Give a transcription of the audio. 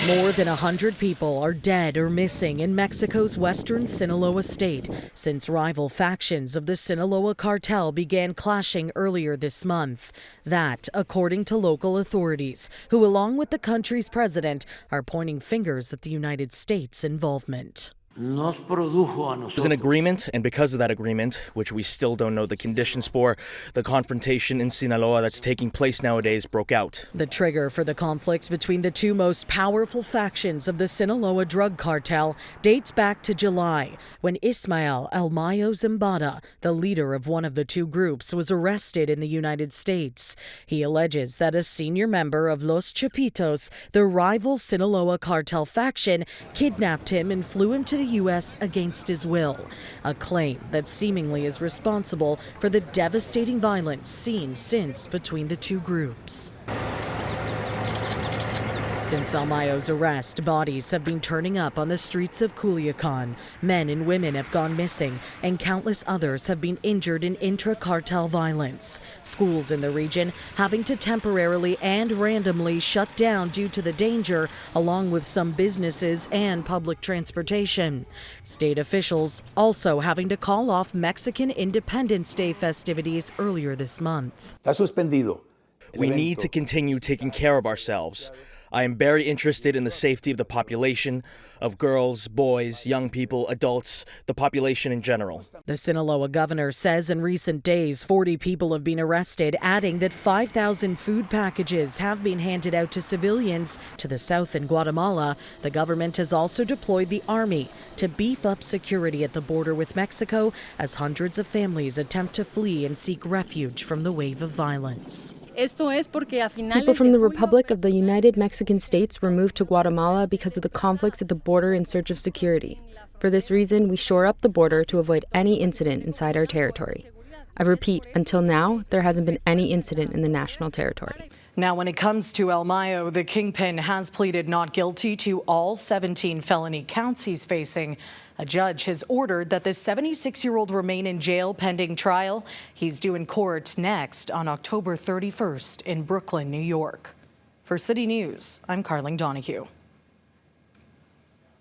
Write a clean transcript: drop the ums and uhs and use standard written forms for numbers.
More than 100 people are dead or missing in Mexico's western Sinaloa state since rival factions of the Sinaloa cartel began clashing earlier this month. That, according to local authorities, who along with the country's president are pointing fingers at the United States' involvement. There's an agreement, and because of that agreement, which we still don't know the conditions for, the confrontation in Sinaloa that's taking place nowadays broke out. The trigger for the conflict between the two most powerful factions of the Sinaloa drug cartel dates back to July, when Ismael El Mayo Zambada, the leader of one of the two groups, was arrested in the United States. He alleges that a senior member of Los Chapitos, the rival Sinaloa cartel faction, kidnapped him and flew him to the U.S. against his will, a claim that seemingly is responsible for the devastating violence seen since between the two groups. Since El Mayo's arrest, bodies have been turning up on the streets of Culiacan. Men and women have gone missing, and countless others have been injured in intra-cartel violence. Schools in the region having to temporarily and randomly shut down due to the danger, along with some businesses and public transportation. State officials also having to call off Mexican Independence Day festivities earlier this month. We need to continue taking care of ourselves. I am very interested in the safety of the population, of girls, boys, young people, adults, the population in general. The Sinaloa governor says in recent days 40 people have been arrested, adding that 5,000 food packages have been handed out to civilians. To the south in Guatemala, the government has also deployed the army to beef up security at the border with Mexico as hundreds of families attempt to flee and seek refuge from the wave of violence. People from the Republic of the United Mexican States were moved to Guatemala because of the conflicts at the border in search of security. For this reason, we shore up the border to avoid any incident inside our territory. I repeat, until now, there hasn't been any incident in the national territory. Now, when it comes to El Mayo, the kingpin has pleaded not guilty to all 17 felony counts he's facing. A judge has ordered that the 76-year-old remain in jail pending trial. He's due in court next on October 31st in Brooklyn, New York. For City News, I'm Karling Donoghue.